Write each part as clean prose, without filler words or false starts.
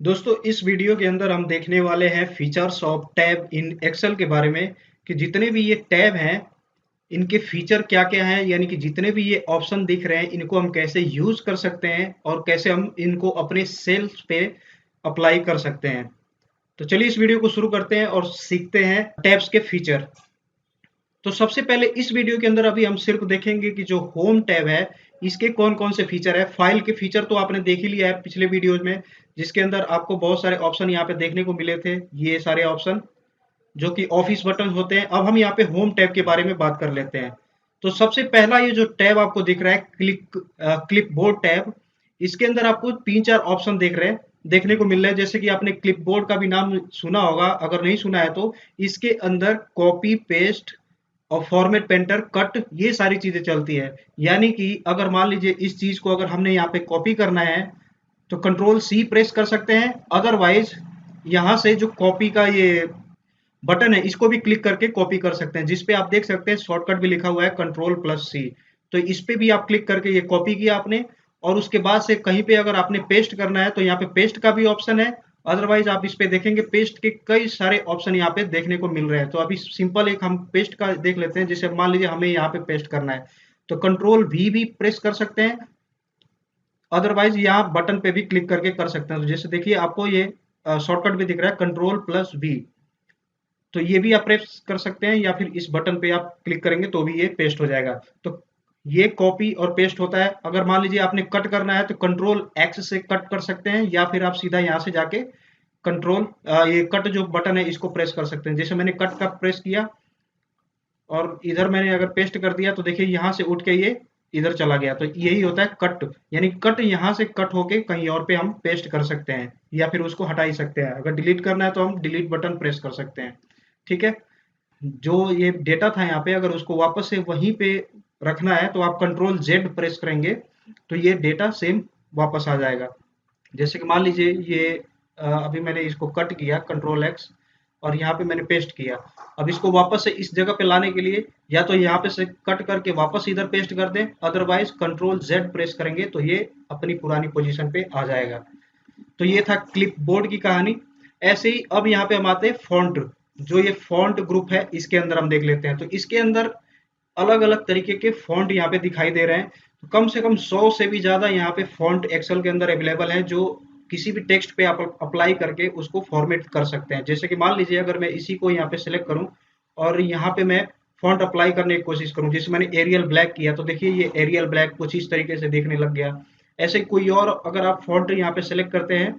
दोस्तों इस वीडियो के अंदर हम देखने वाले हैं features of tab in excel के बारे में कि जितने भी ये टैब हैं इनके फीचर क्या क्या हैं, यानी कि जितने भी ये ऑप्शन दिख रहे हैं इनको हम कैसे यूज कर सकते हैं और कैसे हम इनको अपने सेल्स पे अप्लाई कर सकते हैं। तो चलिए इस वीडियो को शुरू करते हैं और सीखते हैं टैब्स के फीचर। तो सबसे पहले इस वीडियो के अंदर अभी हम सिर्फ देखेंगे कि जो होम टैब है इसके कौन कौन से फीचर है। फाइल के फीचर तो आपने देख ही लिया है पिछले वीडियोज में, जिसके अंदर आपको बहुत सारे ऑप्शन यहाँ पे देखने को मिले थे। ये सारे ऑप्शन जो कि ऑफिस बटन होते हैं। अब हम यहाँ पे होम टैब के बारे में बात कर लेते हैं। तो सबसे पहला ये जो टैब आपको दिख रहा है क्लिपबोर्ड टैब, इसके अंदर आपको तीन चार ऑप्शन देखने को मिल रहे हैं। जैसे कि आपने क्लिपबोर्ड का भी नाम सुना होगा, अगर नहीं सुना है तो इसके अंदर कॉपी पेस्ट और फॉर्मेट पेंटर कट ये सारी चीजें चलती है। यानी कि अगर मान लीजिए इस चीज को अगर हमने यहाँ पे कॉपी करना है तो कंट्रोल सी प्रेस कर सकते हैं। अदरवाइज यहाँ से जो कॉपी का ये बटन है इसको भी क्लिक करके कॉपी कर सकते हैं, जिसपे आप देख सकते हैं शॉर्टकट भी लिखा हुआ है कंट्रोल प्लस सी। तो इस पे भी आप क्लिक करके ये कॉपी किया आपने, और उसके बाद से कहीं पे अगर आपने पेस्ट करना है तो यहाँ पे पेस्ट का भी ऑप्शन है। अदरवाइज आप इस पे देखेंगे पेस्ट के कई सारे ऑप्शन यहाँ पे देखने को मिल रहे हैं। तो अभी सिंपल एक हम पेस्ट का देख लेते हैं। जैसे मान लीजिए हमें यहाँ पे पेस्ट करना है तो कंट्रोल वी भी प्रेस कर सकते हैं। अदरवाइज यहाँ बटन पे भी क्लिक करके कर सकते हैं। तो जैसे देखिए आपको ये शॉर्टकट भी दिख रहा है कंट्रोल प्लस वी, तो ये भी आप प्रेस कर सकते हैं या फिर इस बटन पे आप क्लिक करेंगे तो भी ये पेस्ट हो जाएगा। तो ये कॉपी और पेस्ट होता है। अगर मान लीजिए आपने कट करना है तो कंट्रोल एक्स से कट कर सकते हैं, या फिर आप सीधा यहाँ से जाके कंट्रोल ये कट जो बटन है इसको प्रेस कर सकते हैं। जैसे मैंने कट का प्रेस किया और इधर मैंने अगर पेस्ट कर दिया तो देखिए यहाँ से उठ के ये इधर चला गया। तो यही होता है कट, यानी कट यहाँ से कट होके कहीं और पे हम पेस्ट कर सकते हैं या फिर उसको हटा ही सकते हैं। अगर डिलीट करना है तो हम डिलीट बटन प्रेस कर सकते हैं। ठीक है। जो ये डेटा था यहाँ पे अगर उसको वापस से वहीं पे रखना है तो आप कंट्रोल जेड प्रेस करेंगे तो ये डेटा सेम वापस आ जाएगा। जैसे कि मान लीजिए ये अभी मैंने इसको कट किया कंट्रोल एक्स और यहाँ पे मैंने पेस्ट किया। अब इसको वापस से इस जगह पे लाने के लिए या तो यहाँ पे से कट करके वापस इधर पेस्ट कर दें, अदरवाइज कंट्रोल जेड प्रेस करेंगे तो ये अपनी पुरानी पोजीशन पे आ जाएगा। तो ये था क्लिपबोर्ड की कहानी। ऐसे ही अब यहाँ पे हम आते हैं फॉन्ट। जो ये फॉन्ट ग्रुप है इसके अंदर हम देख लेते हैं। तो इसके अंदर अलग अलग तरीके के फॉन्ट यहाँ पे दिखाई दे रहे हैं। तो कम से कम 100 से भी ज्यादा यहाँ पे फॉन्ट एक्सेल के अंदर अवेलेबल है, जो किसी भी टेक्स्ट पे आप अप्लाई करके उसको फॉर्मेट कर सकते हैं। जैसे कि मान लीजिए अगर मैं इसी को यहाँ पे सिलेक्ट करूँ और यहाँ पे मैं फॉन्ट अप्लाई करने की कोशिश करूँ, जैसे मैंने एरियल ब्लैक किया तो देखिए ये एरियल ब्लैक कुछ इस तरीके से देखने लग गया। ऐसे कोई और अगर आप फॉन्ट यहाँ पे सिलेक्ट करते हैं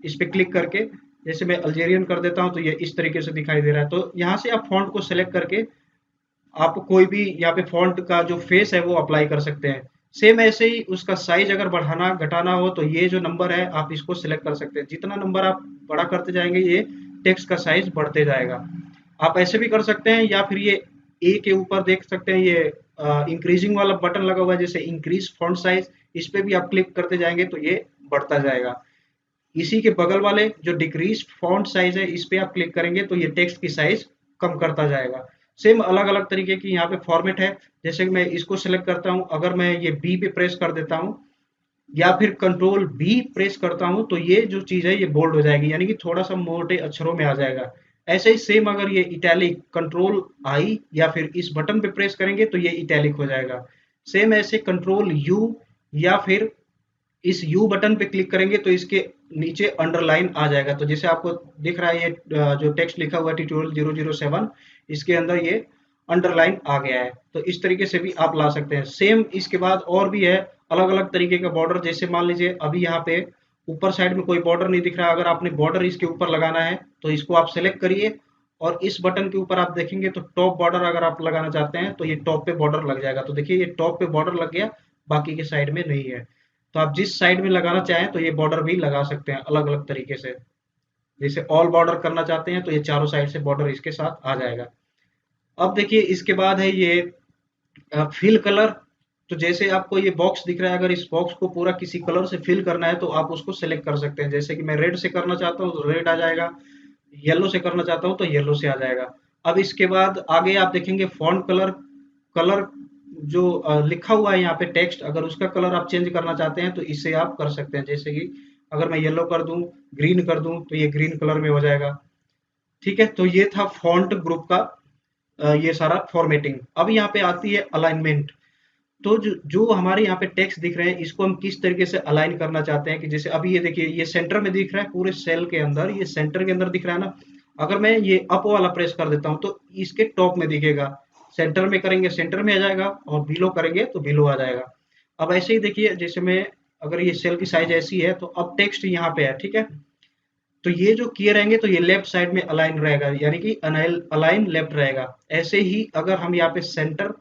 इस पे क्लिक करके, जैसे मैं अल्जेरियन कर देता हूँ तो ये इस तरीके से दिखाई दे रहा है। तो यहाँ से आप फॉन्ट को सिलेक्ट करके आप कोई भी यहाँ पे फॉन्ट का जो फेस है वो अप्लाई कर सकते हैं। सेम ऐसे ही उसका साइज अगर बढ़ाना घटाना हो तो ये जो नंबर है आप इसको सिलेक्ट कर सकते हैं। जितना नंबर आप बड़ा करते जाएंगे ये टेक्स्ट का साइज बढ़ते जाएगा। आप ऐसे भी कर सकते हैं या फिर ये ए के ऊपर देख सकते हैं ये इंक्रीजिंग वाला बटन लगा हुआ है, जैसे इंक्रीज फॉन्ट साइज, इस पे भी आप क्लिक करते जाएंगे तो ये बढ़ता जाएगा। इसी के बगल वाले जो डिक्रीज फॉन्ट साइज है इस पे आप क्लिक करेंगे तो ये टेक्स्ट की साइज कम करता जाएगा। सेम अलग अलग तरीके की यहाँ पे फॉर्मेट है। जैसे कि मैं इसको सेलेक्ट करता हूँ, अगर मैं ये बी पे प्रेस कर देता हूँ या फिर कंट्रोल बी प्रेस करता हूँ तो ये जो चीज है ये बोल्ड हो जाएगी, यानी कि थोड़ा सा मोटे अक्षरों में आ जाएगा। ऐसे ही सेम अगर ये इटैलिक कंट्रोल आई या फिर इस बटन पे प्रेस करेंगे तो ये इटैलिक हो जाएगा। सेम ऐसे कंट्रोल यू या फिर इस यू बटन पे क्लिक करेंगे तो इसके नीचे अंडरलाइन आ जाएगा। तो जैसे आपको दिख रहा है ये जो टेक्स्ट लिखा हुआ है ट्यूटोरियल 007, इसके अंदर ये अंडरलाइन आ गया है। तो इस तरीके से भी आप ला सकते हैं। सेम इसके बाद और भी है अलग अलग तरीके का बॉर्डर। जैसे मान लीजिए अभी यहाँ पे ऊपर साइड में कोई बॉर्डर नहीं दिख रहा, अगर आपने बॉर्डर इसके ऊपर लगाना है तो इसको आप सेलेक्ट करिए और इस बटन के ऊपर आप देखेंगे तो टॉप बॉर्डर अगर आप लगाना चाहते हैं तो ये टॉप पे बॉर्डर लग जाएगा। तो देखिए ये टॉप पे बॉर्डर लग गया, बाकी के साइड में नहीं है। तो आप जिस साइड में लगाना चाहें तो ये बॉर्डर भी लगा सकते हैं अलग अलग तरीके से। जैसे ऑल बॉर्डर करना चाहते हैं तो ये चारों साइड से बॉर्डर इसके साथ आ जाएगा। अब देखिए इसके बाद है ये फिल कलर। तो जैसे आपको ये बॉक्स दिख रहा है, अगर इस बॉक्स को पूरा किसी कलर से फिल करना है तो आप उसको सेलेक्ट कर सकते हैं। जैसे कि मैं रेड से करना चाहता हूँ तो रेड आ जाएगा, येलो से करना चाहता हूँ तो येलो से आ जाएगा। अब इसके बाद आगे आप देखेंगे फॉन्ट कलर। कलर जो लिखा हुआ है यहाँ पे टेक्स्ट, अगर उसका कलर आप चेंज करना चाहते हैं तो इससे आप कर सकते हैं। जैसे कि अगर मैं येलो कर दूं, ग्रीन कर दूं तो ये ग्रीन कलर में हो जाएगा। ठीक है, तो ये था फॉन्ट ग्रुप का ये सारा फॉर्मेटिंग। अब यहाँ पे आती है अलाइनमेंट। तो जो हमारे यहाँ पे टेक्स्ट दिख रहे हैं, इसको हम किस तरीके से अलाइन करना चाहते हैं, कि जैसे अभी ये देखिए, ये सेंटर में दिख रहा है, पूरे सेल के अंदर ये सेंटर के अंदर दिख रहा है ना। अगर मैं ये अप वाला प्रेस कर देता हूँ तो इसके टॉप में दिखेगा, सेंटर में करेंगे सेंटर में आ जाएगा, और बिलो करेंगे तो बिलो आ जाएगा। अब ऐसे ही देखिए, जैसे मैं, अगर ये सेल की साइज ऐसी है तो अब टेक्स्ट यहाँ पे है, ठीक है। तो ये जो किए रहेंगे तो ये लेफ्ट साइड में अलाइन रहेगा, यानी कि अलाइन लेफ्ट रहेगा। ऐसे ही अगर हम यहाँ पे सेंटर,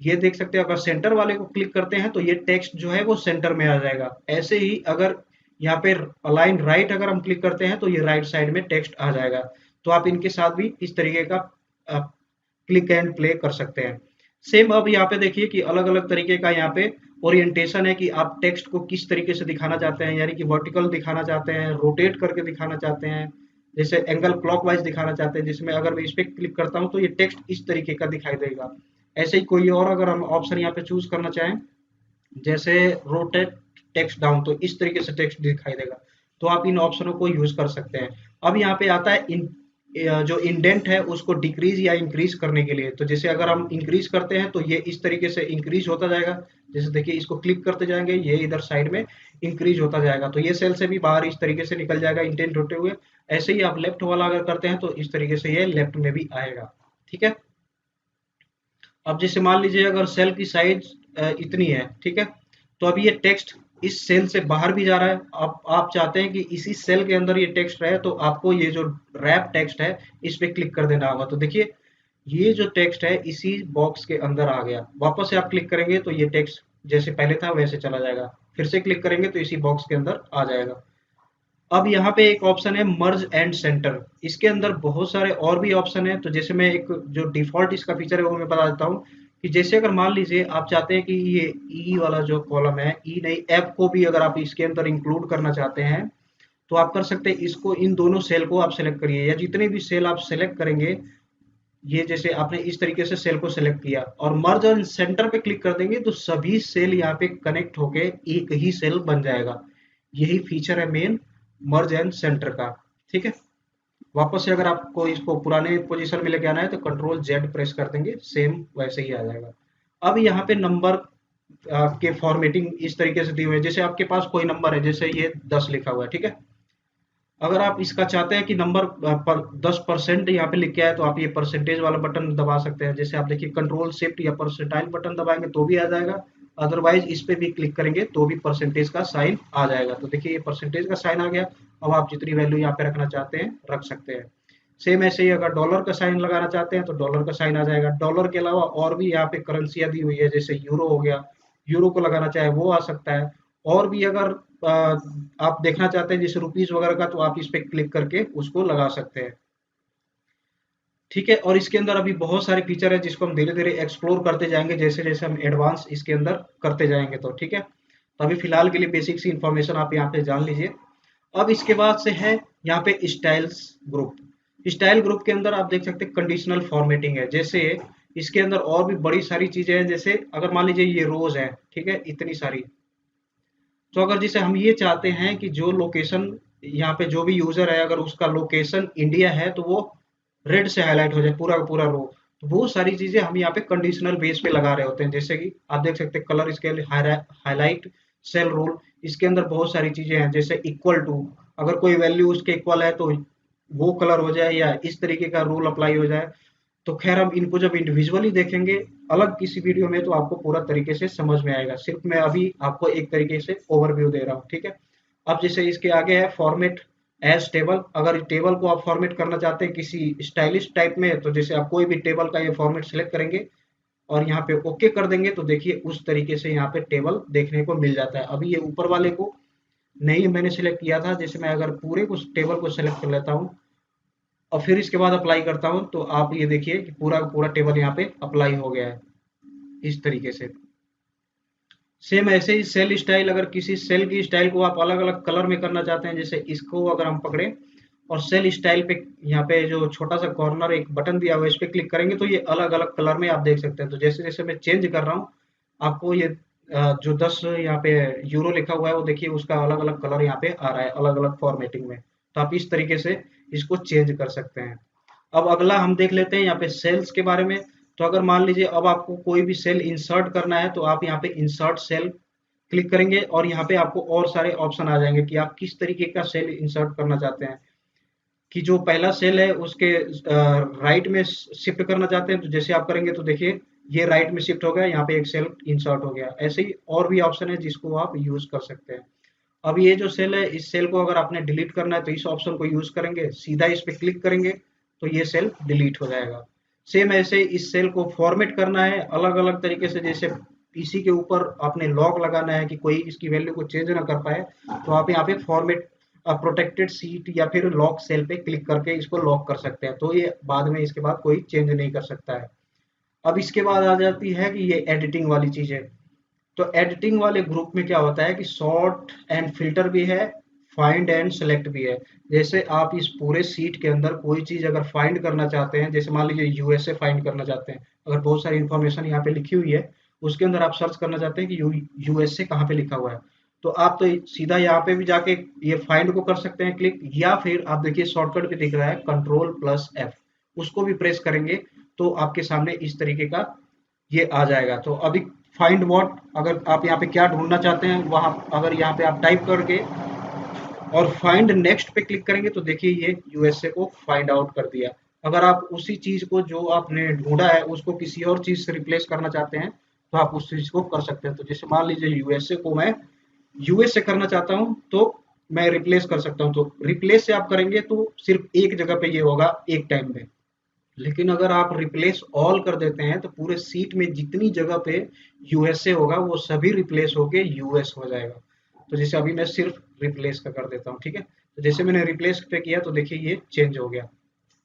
ये देख सकते हैं, अगर सेंटर वाले को क्लिक करते हैं तो ये टेक्स्ट जो है वो सेंटर में आ जाएगा। ऐसे ही अगर यहाँ पे अलाइन राइट अगर हम क्लिक करते हैं तो ये राइट साइड में टेक्स्ट आ जाएगा। तो आप इनके साथ भी इस तरीके का क्लिक एंड प्ले कर सकते हैं। सेम अब यहाँ पे देखिए कि अलग अलग तरीके का यहाँ पे ओरिएंटेशन है, कि आप टेक्स्ट को किस तरीके से दिखाना चाहते हैं, यानी कि वर्टिकल दिखाना चाहते हैं, रोटेट करके दिखाना चाहते हैं, जैसे एंगल क्लॉकवाइज दिखाना चाहते हैं, जिसमें अगर मैं इस पे क्लिक करता हूँ तो ये टेक्स्ट इस तरीके का दिखाई देगा। ऐसे ही कोई और अगर हम ऑप्शन यहाँ पे चूज करना चाहें, जैसे रोटेट टेक्स्ट डाउन, तो इस तरीके से टेक्स्ट दिखाई देगा। तो आप इन ऑप्शनों को यूज कर सकते हैं। अब यहाँ पे आता है इन जो इंडेंट है उसको डिक्रीज या इंक्रीज करने के लिए। तो जैसे अगर हम इंक्रीज करते हैं तो ये इस तरीके से इंक्रीज होता जाएगा। जैसे देखिए, इसको क्लिक करते जाएंगे, ये इधर साइड में इंक्रीज होता जाएगा, तो ये सेल से भी बाहर इस तरीके से निकल जाएगा इंडेंट होते हुए। ऐसे ही आप लेफ्ट वाला अगर करते हैं तो इस तरीके से ये लेफ्ट में भी आएगा। ठीक है। अब जैसे मान लीजिए अगर सेल की साइज इतनी है, ठीक है, तो अब ये टेक्स्ट इस सेल से बाहर भी जा रहा है। आप चाहते हैं कि इसी सेल के अंदर ये टेक्स्ट रहे, तो आपको ये जो रैप टेक्स्ट है इस पे क्लिक कर देना होगा। तो देखिए, ये जो टेक्स्ट है इसी बॉक्स के अंदर आ गया। वापस से आप क्लिक करेंगे तो ये टेक्स्ट जैसे पहले था वैसे चला जाएगा, फिर से क्लिक करेंगे तो इसी बॉक्स के अंदर आ जाएगा। अब यहाँ पे एक ऑप्शन है मर्ज एंड सेंटर। इसके अंदर बहुत सारे और भी ऑप्शन है। तो जैसे मैं एक जो डिफॉल्ट इसका फीचर है वो मैं बता देता हूँ, कि जैसे अगर मान लीजिए आप चाहते हैं कि ये ई वाला जो कॉलम है, ई नहीं एफ को भी अगर आप इसके अंदर इंक्लूड करना चाहते हैं तो आप कर सकते हैं। इसको, इन दोनों सेल को आप सेलेक्ट करिए, या जितने भी सेल आप सेलेक्ट करेंगे, ये जैसे आपने इस तरीके से सेल को सेलेक्ट किया और मर्ज और सेंटर पे क्लिक कर देंगे तो सभी सेल यहाँ पे कनेक्ट होके एक ही सेल बन जाएगा। यही फीचर है मेन मर्ज एंड सेंटर का। ठीक है। वापस से अगर आपको इसको पुराने पोजीशन में लेके आना है तो कंट्रोल जेड प्रेस कर देंगे, सेम वैसे ही आ जाएगा। अब यहाँ पे नंबर के फॉर्मेटिंग इस तरीके से दिए हुए हैं। जैसे आपके पास कोई नंबर है, जैसे ये 10 लिखा हुआ है, ठीक है। अगर आप इसका चाहते हैं कि नंबर पर 10% यहाँ पे लिख के आए तो आप ये परसेंटेज वाला बटन दबा सकते हैं। जैसे आप देखिए, कंट्रोल शिफ्ट या परसेंटाइल बटन दबाएंगे तो भी आ जाएगा। अदरवाइज इस पे भी क्लिक करेंगे तो भी परसेंटेज का साइन आ जाएगा। तो देखिए, ये परसेंटेज का साइन आ गया। अब आप जितनी वैल्यू यहाँ पे रखना चाहते हैं रख सकते हैं। सेम ऐसे ही अगर डॉलर का साइन लगाना चाहते हैं तो डॉलर का साइन आ जाएगा। डॉलर के अलावा और भी यहाँ पे करेंसियां दी हुई है, जैसे यूरो हो गया, यूरो को लगाना चाहे वो आ सकता है। और भी अगर आप देखना चाहते हैं जैसे रुपीज वगैरह का, तो आप इस पे क्लिक करके उसको लगा सकते हैं। ठीक है। और इसके अंदर अभी बहुत सारे फीचर है जिसको हम धीरे धीरे एक्सप्लोर करते जाएंगे, जैसे जैसे हम एडवांस इसके अंदर करते जाएंगे। तो ठीक है, तो अभी फिलहाल के लिए बेसिक सी इंफॉर्मेशन आप यहाँ पे जान लीजिए। अब इसके बाद से है यहाँ पे स्टाइल्स ग्रुप। स्टाइल ग्रुप के अंदर आप देख सकते हैं कंडीशनल फॉर्मेटिंग है। जैसे इसके अंदर और भी बड़ी सारी चीजें हैं, जैसे अगर मान लीजिए ये रोज है, ठीक है, इतनी सारी। तो अगर जैसे हम ये चाहते हैं कि जो लोकेशन यहाँ पे जो भी यूजर है, अगर उसका लोकेशन इंडिया है तो वो रेड से हाईलाइट हो जाए पूरा का पूरा रो। तो वो सारी चीजें हम यहाँ पे कंडीशनल बेस पे लगा रहे होते हैं। जैसे कि आप देख सकते हैं colour scale, highlight, cell rule. इसके अंदर बहुत सारी चीजें हैं, जैसे इक्वल टू, अगर कोई वैल्यू उसके इक्वल है तो वो कलर हो जाए, या इस तरीके का रूल अप्लाई हो जाए। तो खैर, हम इनको जब इंडिविजुअली देखेंगे अलग किसी वीडियो में तो आपको पूरा तरीके से समझ में आएगा। सिर्फ मैं अभी आपको एक तरीके से ओवरव्यू दे रहा हूँ। ठीक है। अब जैसे इसके आगे है फॉर्मेट एज टेबल। अगर टेबल को आप फॉर्मेट करना चाहते हैं किसी स्टाइलिश टाइप में, तो जैसे आप कोई भी टेबल का ये फॉर्मेट सेलेक्ट करेंगे और यहाँ पे ओके कर देंगे तो देखिए उस तरीके से यहाँ पे टेबल देखने को मिल जाता है। अभी ये ऊपर वाले को नहीं मैंने सेलेक्ट किया था। जैसे मैं अगर पूरे को टेबल को सेलेक्ट कर लेता हूँ और फिर इसके बाद अप्लाई करता हूँ, तो आप ये देखिए कि पूरा का पूरा टेबल यहाँ पे अप्लाई हो गया है इस तरीके से। सेम ऐसे ही सेल स्टाइल, अगर किसी सेल की स्टाइल को आप अलग अलग कलर में करना चाहते हैं, जैसे इसको अगर हम पकड़े और सेल स्टाइल पे यहाँ पे जो छोटा सा कॉर्नर एक बटन दिया हुआ है इस पे क्लिक करेंगे तो ये अलग अलग कलर में आप देख सकते हैं। तो जैसे जैसे मैं चेंज कर रहा हूँ आपको ये जो 10 यहाँ पे यूरो लिखा हुआ है वो देखिए उसका अलग अलग कलर यहाँ पे आ रहा है अलग अलग फॉर्मेटिंग में। तो आप इस तरीके से इसको चेंज कर सकते हैं। अब अगला हम देख लेते हैं यहाँ पे सेल्स के बारे में। तो अगर मान लीजिए अब आपको कोई भी सेल इंसर्ट करना है तो आप यहाँ पे इंसर्ट सेल क्लिक करेंगे और यहाँ पे आपको और सारे ऑप्शन आ जाएंगे कि आप किस तरीके का सेल इंसर्ट करना चाहते हैं। कि जो पहला सेल है उसके राइट में शिफ्ट करना चाहते हैं तो जैसे आप करेंगे तो देखिए ये राइट में शिफ्ट हो गया, यहाँ पे एक सेल इंसर्ट हो गया। ऐसे ही और भी ऑप्शन है जिसको आप यूज कर सकते हैं। अब ये जो सेल है इस सेल को अगर आपने डिलीट करना है तो इस ऑप्शन को यूज करेंगे, सीधा इस पे क्लिक करेंगे तो ये सेल डिलीट हो जाएगा। सेम ऐसे इस सेल को फॉर्मेट करना है अलग अलग तरीके से, जैसे पीसी के ऊपर आपने लॉक लगाना है कि कोई इसकी वैल्यू को चेंज ना कर पाए, तो आप यहाँ पे फॉर्मेट प्रोटेक्टेड सीट या फिर लॉक सेल पे क्लिक करके इसको लॉक कर सकते हैं, तो ये बाद में इसके बाद कोई चेंज नहीं कर सकता है। अब इसके बाद आ जाती है कि ये एडिटिंग वाली चीजें। तो एडिटिंग वाले ग्रुप में क्या होता है कि सॉर्ट एंड फिल्टर भी है, फाइंड एंड सेलेक्ट भी है। जैसे आप इस पूरे सीट के अंदर कोई चीज अगर फाइंड करना चाहते हैं, जैसे मान लीजिए यूएसए फाइंड करना चाहते हैं, अगर बहुत सारी इंफॉर्मेशन यहाँ पे लिखी हुई है उसके अंदर आप सर्च करना चाहते हैं कि यूएसए कहाँ पे लिखा हुआ है, तो आप तो सीधा यहाँ पे भी जाके ये फाइंड को कर सकते हैं क्लिक, या फिर आप देखिए शॉर्टकट भी दिख रहा है कंट्रोल प्लस एफ, उसको भी प्रेस करेंगे तो आपके सामने इस तरीके का ये आ जाएगा। तो अभी फाइंड व्हाट, अगर आप यहाँ पे क्या ढूंढना चाहते हैं वहां अगर यहाँ पे आप टाइप करके और फाइंड नेक्स्ट पे क्लिक करेंगे तो देखिए ये यूएसए को फाइंड आउट कर दिया। अगर आप उसी चीज को जो आपने ढूंढा है उसको किसी और चीज से रिप्लेस करना चाहते हैं तो आप उस चीज को कर सकते हैं। तो जैसे मान लीजिए यूएसए को मैं यूएस से करना चाहता हूं तो मैं रिप्लेस कर सकता हूं, तो रिप्लेस से आप करेंगे तो सिर्फ एक जगह पे ये होगा एक टाइम में। लेकिन अगर आप रिप्लेस ऑल कर देते हैं तो पूरे सीट में जितनी जगह पे यूएसए होगा वो सभी रिप्लेस होके यूएस हो जाएगा। तो जैसे अभी मैं सिर्फ रिप्लेस का कर देता हूँ, ठीक है। तो जैसे मैंने रिप्लेस पे किया तो देखिए ये चेंज हो गया,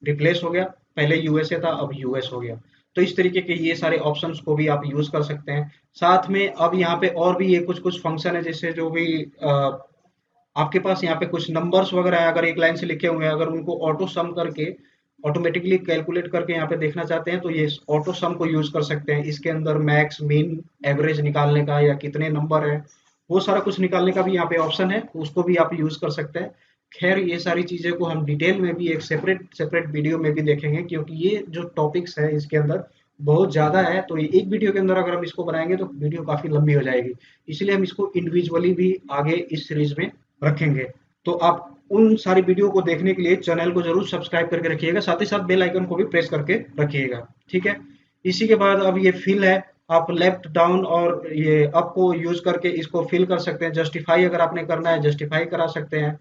रिप्लेस हो गया, पहले यूएसए था अब यूएस हो गया। तो इस तरीके के ये सारे ऑप्शंस को भी आप यूज कर सकते हैं। साथ में अब यहाँ पे और भी ये कुछ कुछ फंक्शन है, जैसे जो भी आपके पास यहाँ पे कुछ नंबर्स वगैरह है अगर एक लाइन से लिखे हुए हैं, अगर उनको ऑटो सम करके ऑटोमेटिकली कैलकुलेट करके यहाँ पे देखना चाहते हैं तो ये ऑटो सम को यूज कर सकते हैं। इसके अंदर मैक्स मीन एवरेज निकालने का या कितने नंबर है वो सारा कुछ निकालने का भी यहाँ पे ऑप्शन है, उसको भी आप यूज कर सकते हैं। खैर ये सारी चीजें को हम डिटेल में भी एक सेपरेट सेपरेट वीडियो में भी देखेंगे, क्योंकि ये जो टॉपिक्स है इसके अंदर बहुत ज्यादा है, तो ये एक वीडियो के अंदर अगर हम इसको बनाएंगे तो वीडियो काफी लंबी हो जाएगी। इसलिए हम इसको इंडिविजुअली भी आगे इस सीरीज में रखेंगे। तो आप उन सारी वीडियो को देखने के लिए चैनल को जरूर सब्सक्राइब करके रखिएगा, साथ ही साथ बेल आइकन को भी प्रेस करके रखिएगा, ठीक है। इसी के बाद अब ये फिल है, आप लेफ्ट डाउन और ये अप को यूज करके इसको फिल कर सकते हैं। जस्टिफाई अगर आपने करना है जस्टिफाई करा सकते हैं।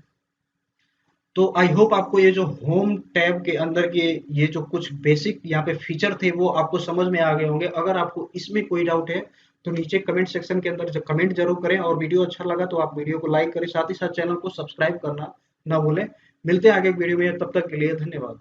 तो आई होप आपको ये जो होम टैब के अंदर के ये जो कुछ बेसिक यहाँ पे फीचर थे वो आपको समझ में आ गए होंगे। अगर आपको इसमें कोई डाउट है तो नीचे कमेंट सेक्शन के अंदर जो कमेंट जरूर करें, और वीडियो अच्छा लगा तो आप वीडियो को लाइक करें, साथ ही साथ चैनल को सब्सक्राइब करना ना भूलें। मिलते हैं आगे एक वीडियो में, तब तक के लिए धन्यवाद।